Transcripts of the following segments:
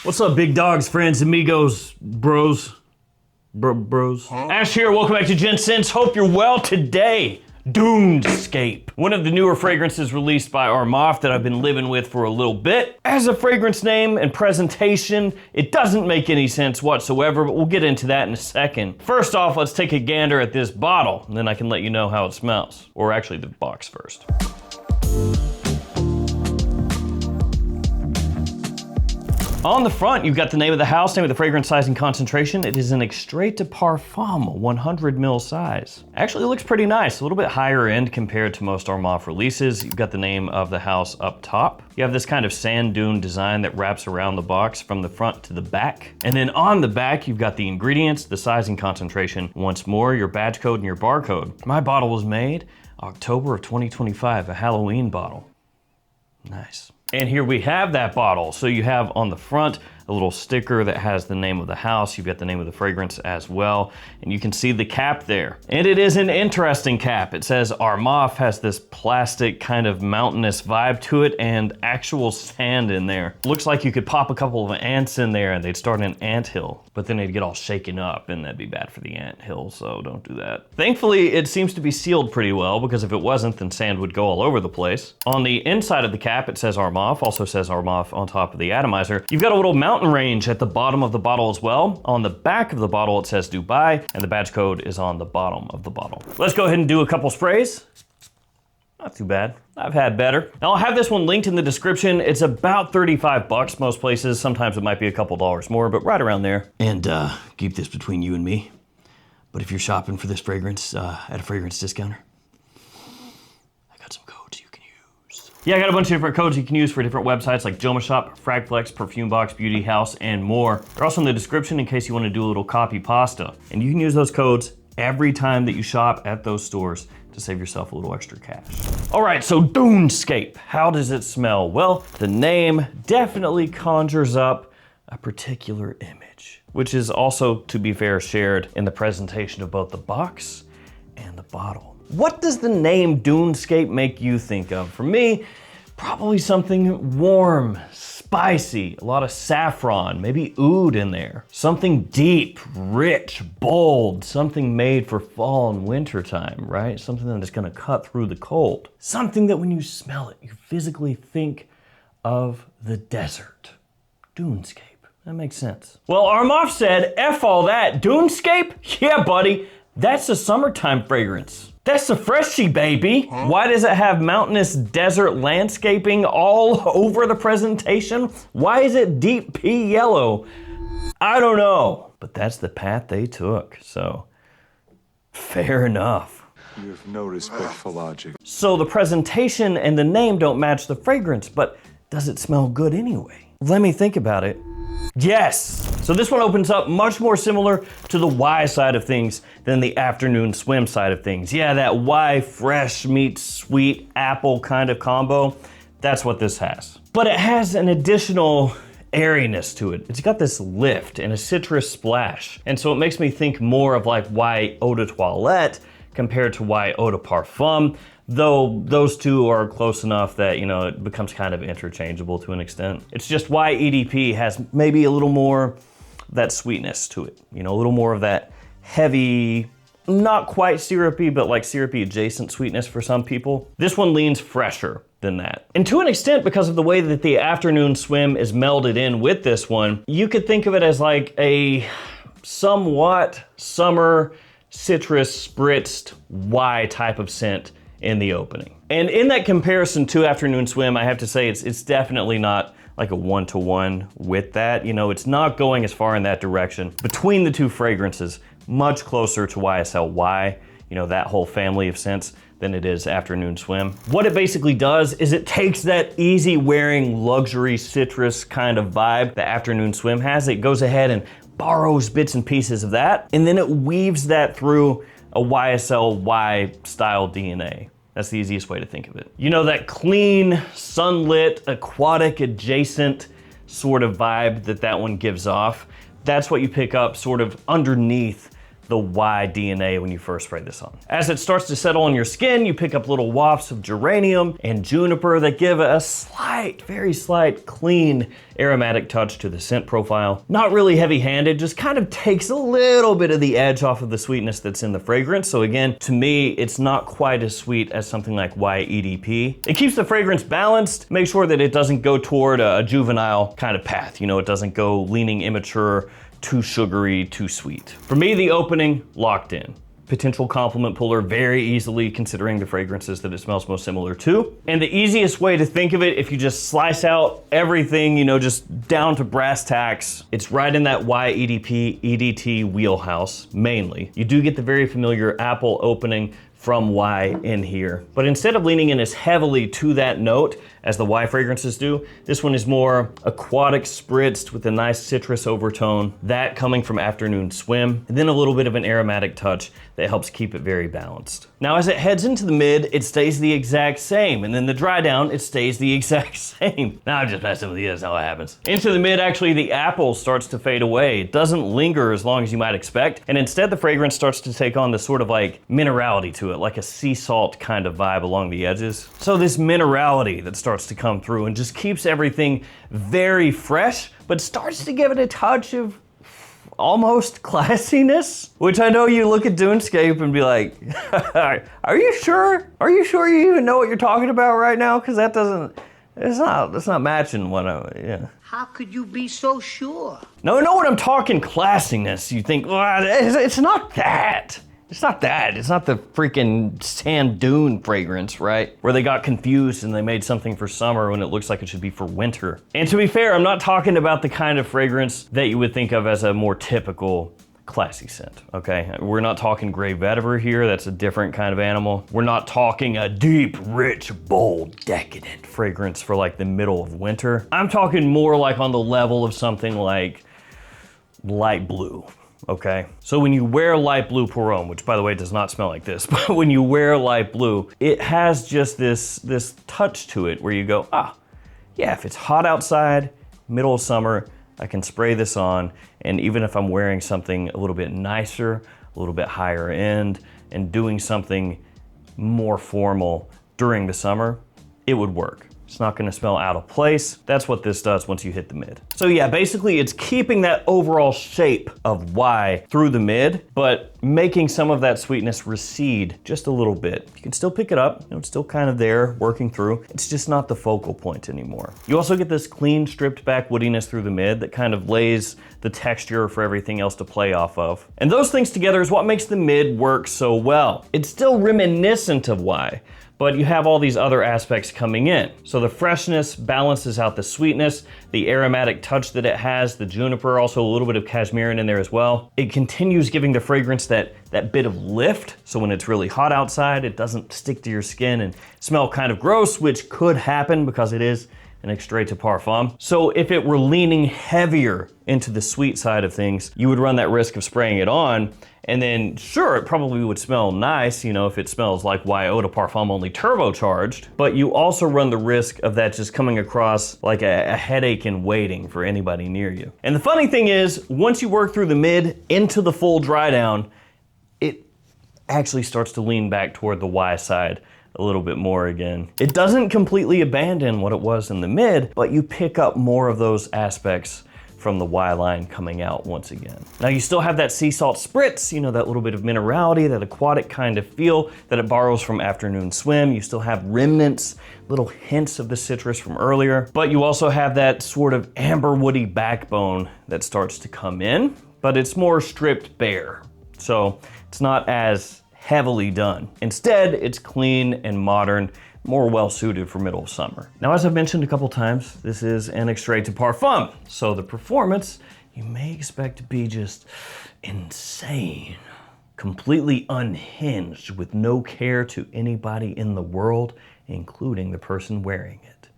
What's up, big dogs, friends, amigos, bros? Bros? Huh? Ash here, welcome back to Gents. Hope you're well today. Dunescape, one of the newer fragrances released by Armaf that I've been living with for a little bit. As a fragrance name and presentation, it doesn't make any sense whatsoever, but we'll get into that in a second. First off, let's take a gander at this bottle, and then I can let you know how it smells. Or actually the box first. On the front, you've got the name of the house, name of the fragrance, size, and concentration. It is an extrait de parfum, 100 ml size. Actually, it looks pretty nice, a little bit higher end compared to most Armaf releases. You've got the name of the house up top. You have this kind of sand dune design that wraps around the box from the front to the back. And then on the back, you've got the ingredients, the size and concentration. Once more, your badge code and your barcode. My bottle was made October of 2025, a Halloween bottle. Nice. And here we have that bottle. So you have on the front a little sticker that has the name of the house. You've got the name of the fragrance as well. And you can see the cap there. And it is an interesting cap. It says Armaf, has this plastic kind of mountainous vibe to it and actual sand in there. Looks like you could pop a couple of ants in there and they'd start an anthill, but then they'd get all shaken up and that'd be bad for the anthill, so don't do that. Thankfully, it seems to be sealed pretty well because if it wasn't, then sand would go all over the place. On the inside of the cap, it says Armaf, also says Armaf on top of the atomizer. You've got a little mountain range at the bottom of the bottle as well. On the back of the bottle, it says Dubai, and the badge code is on the bottom of the bottle. Let's go ahead and do a couple sprays. Not too bad. I've had better. Now I'll have this one linked in the description. It's about 35 bucks most places. Sometimes it might be a couple dollars more, but right around there. And keep this between you and me. But if you're shopping for this fragrance at a fragrance discounter, I got some codes you can use. Yeah, I got a bunch of different codes you can use for different websites like JOMASHOP, Fragflex, Perfume Box, Beauty House, and more. They're also in the description in case you want to do a little copy pasta. And you can use those codes every time that you shop at those stores to save yourself a little extra cash. All right, so Dunescape, how does it smell? Well, the name definitely conjures up a particular image, which is also, to be fair, shared in the presentation of both the box and the bottle. What does the name Dunescape make you think of? For me, probably something warm, spicy, a lot of saffron, maybe oud in there. Something deep, rich, bold, something made for fall and winter time, right? Something that is gonna cut through the cold. Something that when you smell it, you physically think of the desert. Dunescape, that makes sense. Well, Armaf said, F all that, Dunescape? Yeah, buddy, that's a summertime fragrance. That's a freshie, baby. Huh? Why does it have mountainous desert landscaping all over the presentation? Why is it deep pea yellow? I don't know, but that's the path they took, so fair enough. You have no respect for logic. So the presentation and the name don't match the fragrance, but does it smell good anyway? Let me think about it. Yes. So this one opens up much more similar to the Y side of things than the afternoon swim side of things. Yeah, that Y fresh meets sweet apple kind of combo. That's what this has. But it has an additional airiness to it. It's got this lift and a citrus splash. And so it makes me think more of like Y eau de toilette compared to Y eau de parfum. Though those two are close enough that, you know, it becomes kind of interchangeable to an extent. It's just why EDP has maybe a little more that sweetness to it. You know, a little more of that heavy, not quite syrupy, but like syrupy adjacent sweetness for some people. This one leans fresher than that. And to an extent, because of the way that the afternoon swim is melded in with this one, you could think of it as like a somewhat summer citrus spritzed Y type of scent in the opening. And in that comparison to Afternoon Swim, I have to say it's definitely not like a one-to-one with that. You know, it's not going as far in that direction. Between the two fragrances, much closer to YSL Y, you know, that whole family of scents, than it is Afternoon Swim. What it basically does is it takes that easy wearing luxury citrus kind of vibe that Afternoon Swim has. It goes ahead and borrows bits and pieces of that, and then it weaves that through a YSL Y style DNA. That's the easiest way to think of it. You know, that clean, sunlit, aquatic adjacent sort of vibe that one gives off. That's what you pick up sort of underneath the Y DNA when you first spray this on. As it starts to settle on your skin, you pick up little wafts of geranium and juniper that give a slight, very slight, clean aromatic touch to the scent profile. Not really heavy-handed, just kind of takes a little bit of the edge off of the sweetness that's in the fragrance. So again, to me, it's not quite as sweet as something like YEDP. It keeps the fragrance balanced, make sure that it doesn't go toward a juvenile kind of path. You know, it doesn't go leaning immature, too sugary, too sweet. For me, the opening, locked in. Potential compliment puller very easily considering the fragrances that it smells most similar to. And the easiest way to think of it, if you just slice out everything, you know, just down to brass tacks, it's right in that YEDP, EDT wheelhouse, mainly. You do get the very familiar apple opening from Y in here. But instead of leaning in as heavily to that note as the Y fragrances do, this one is more aquatic spritzed with a nice citrus overtone, that coming from Afternoon Swim, and then a little bit of an aromatic touch that helps keep it very balanced. Now as it heads into the mid, it stays the exact same, and then the dry down, it stays the exact same. Now I'm just messing with you, that's how it happens. Into the mid, actually the apple starts to fade away. It doesn't linger as long as you might expect, and instead the fragrance starts to take on this sort of like minerality to it, like a sea salt kind of vibe along the edges. So this minerality that starts to come through and just keeps everything very fresh, but starts to give it a touch of almost classiness, which I know you look at Dunescape and be like, are you sure? Are you sure you even know what you're talking about right now? Because that doesn't, it's not matching what yeah. How could you be so sure? No, when I'm talking classiness, you think, well, it's not that. It's not that. It's not the freaking sand dune fragrance, right? Where they got confused and they made something for summer when it looks like it should be for winter. And to be fair, I'm not talking about the kind of fragrance that you would think of as a more typical classy scent, okay? We're not talking gray vetiver here. That's a different kind of animal. We're not talking a deep, rich, bold, decadent fragrance for like the middle of winter. I'm talking more like on the level of something like light blue. Okay, so when you wear light blue pour homme, which by the way does not smell like this, but when you wear light blue, it has just this touch to it where you go, yeah, if it's hot outside, middle of summer, I can spray this on, and even if I'm wearing something a little bit nicer, a little bit higher end, and doing something more formal during the summer, it would work. It's not gonna smell out of place. That's what this does once you hit the mid. So yeah, basically it's keeping that overall shape of Y through the mid, but making some of that sweetness recede just a little bit. You can still pick it up, you know, it's still kind of there, working through. It's just not the focal point anymore. You also get this clean, stripped back woodiness through the mid that kind of lays the texture for everything else to play off of. And those things together is what makes the mid work so well. It's still reminiscent of Y, but you have all these other aspects coming in. So the freshness balances out the sweetness, the aromatic touch that it has, the juniper, also a little bit of cashmere in there as well. It continues giving the fragrance that bit of lift, so when it's really hot outside, it doesn't stick to your skin and smell kind of gross, which could happen because it is an extrait de parfum. So if it were leaning heavier into the sweet side of things, you would run that risk of spraying it on, and then sure, it probably would smell nice, you know, if it smells like Eau de Parfum only turbocharged, but you also run the risk of that just coming across like a headache in waiting for anybody near you. And the funny thing is, once you work through the mid into the full dry down, it actually starts to lean back toward the Y side a little bit more again. It doesn't completely abandon what it was in the mid, but you pick up more of those aspects from the Y line coming out once again. Now you still have that sea salt spritz, you know, that little bit of minerality, that aquatic kind of feel that it borrows from Afternoon Swim. You still have remnants, little hints of the citrus from earlier, but you also have that sort of amber woody backbone that starts to come in, but it's more stripped bare. So it's not as heavily done. Instead, it's clean and modern, more well-suited for middle of summer. Now, as I've mentioned a couple times, this is an extrait de parfum, so the performance you may expect to be just insane, completely unhinged with no care to anybody in the world, including the person wearing it.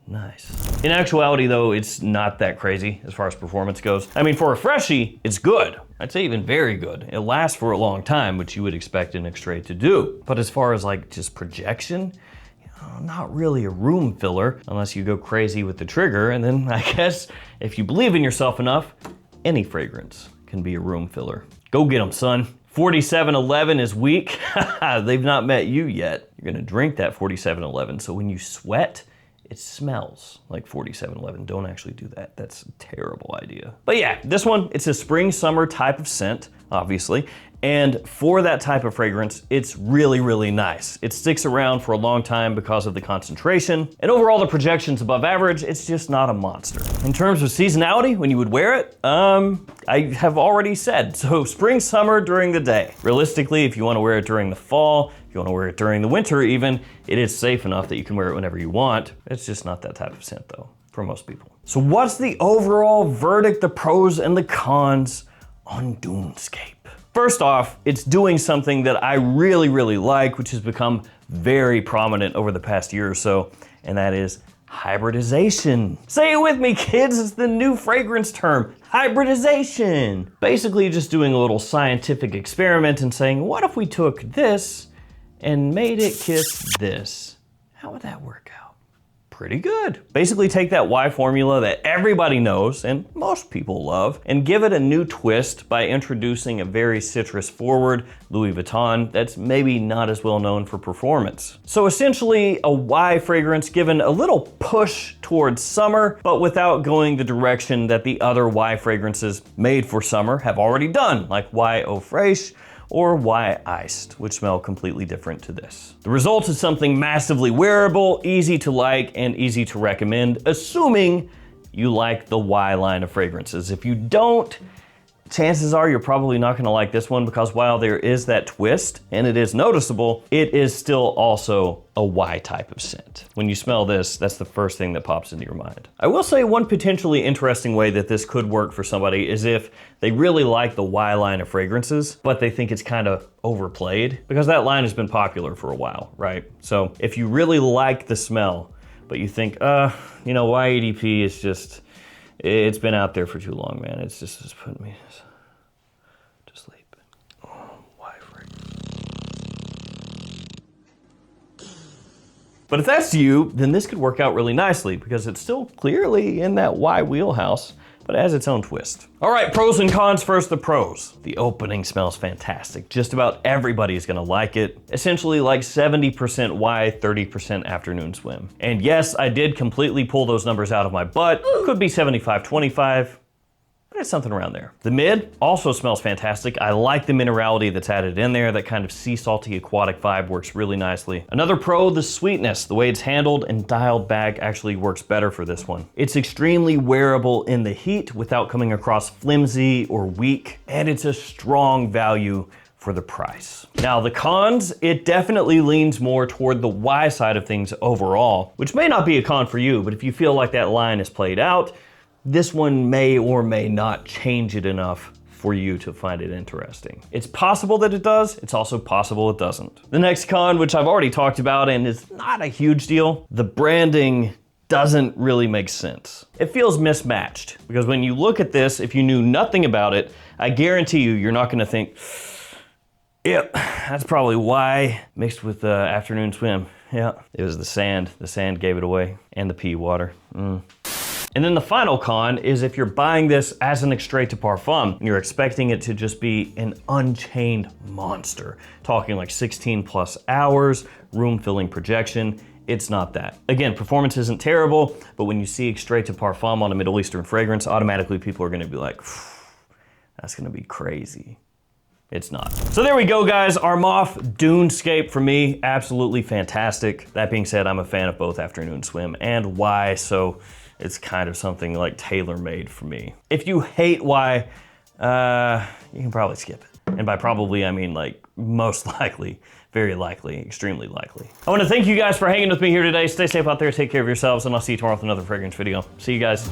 Nice. In actuality though, it's not that crazy as far as performance goes. I mean, for a freshie, it's good. I'd say even very good. It lasts for a long time, which you would expect an extrait to do. But as far as like just projection, not really a room filler unless you go crazy with the trigger. And then I guess if you believe in yourself enough, any fragrance can be a room filler. Go get them, son. 4711 is weak. They've not met you yet. You're gonna drink that 4711, so when you sweat, it smells like 4711. Don't actually do that. That's a terrible idea. But yeah, this one, it's a spring summer type of scent, obviously. And for that type of fragrance, it's really, really nice. It sticks around for a long time because of the concentration. And overall, the projection's above average. It's just not a monster. In terms of seasonality, when you would wear it, I have already said, so spring, summer, during the day. Realistically, if you wanna wear it during the fall, if you wanna wear it during the winter even, it is safe enough that you can wear it whenever you want. It's just not that type of scent though, for most people. So what's the overall verdict, the pros and the cons on Dunescape? First off, it's doing something that I really, really like, which has become very prominent over the past year or so, and that is hybridization. Say it with me, kids, it's the new fragrance term, hybridization. Basically just doing a little scientific experiment and saying, what if we took this and made it kiss this? How would that work out? Pretty good. Basically take that Y formula that everybody knows and most people love and give it a new twist by introducing a very citrus forward Louis Vuitton that's maybe not as well known for performance. So essentially a Y fragrance given a little push towards summer, but without going the direction that the other Y fragrances made for summer have already done, like Y Eau Fraiche or Y Iced, which smell completely different to this. The result is something massively wearable, easy to like, and easy to recommend, assuming you like the Y line of fragrances. If you don't, chances are you're probably not gonna like this one because while there is that twist, and it is noticeable, it is still also a Y type of scent. When you smell this, that's the first thing that pops into your mind. I will say one potentially interesting way that this could work for somebody is if they really like the Y line of fragrances, but they think it's kind of overplayed, because that line has been popular for a while, right? So if you really like the smell, but you think, you know, YEDP is just, it's been out there for too long, man. It's putting me to sleep. Oh, why fragrance? But if that's you, then this could work out really nicely because it's still clearly in that Y wheelhouse, but it has its own twist. All right, pros and cons first, the pros. The opening smells fantastic. Just about everybody's gonna like it. Essentially like 70% Y, 30% afternoon swim. And yes, I did completely pull those numbers out of my butt. Could be 75-25. But it's something around there. The mid also smells fantastic. I like the minerality that's added in there. That kind of sea salty aquatic vibe works really nicely. Another pro, the sweetness. The way it's handled and dialed back actually works better for this one. It's extremely wearable in the heat without coming across flimsy or weak, and it's a strong value for the price. Now the cons, it definitely leans more toward the Y side of things overall, which may not be a con for you, but if you feel like that line is played out, this one may or may not change it enough for you to find it interesting. It's possible that it does, it's also possible it doesn't. The next con, which I've already talked about and is not a huge deal, the branding doesn't really make sense. It feels mismatched because when you look at this, if you knew nothing about it, I guarantee you're not gonna think, yep, that's probably Y mixed with afternoon swim. Yeah, it was the sand. The sand gave it away, and the pea water. And then the final con is if you're buying this as an extrait de parfum and you're expecting it to just be an unchained monster, talking like 16 plus hours, room filling projection, it's not that. Again, performance isn't terrible, but when you see extrait de parfum on a Middle Eastern fragrance, automatically people are gonna be like, that's gonna be crazy. It's not. So there we go, guys. Armaf Dunescape for me, absolutely fantastic. That being said, I'm a fan of both afternoon swim and Y, so it's kind of something like tailor-made for me. If you hate Y, you can probably skip it. And by probably, I mean like most likely, very likely, extremely likely. I wanna thank you guys for hanging with me here today. Stay safe out there, take care of yourselves, and I'll see you tomorrow with another fragrance video. See you guys.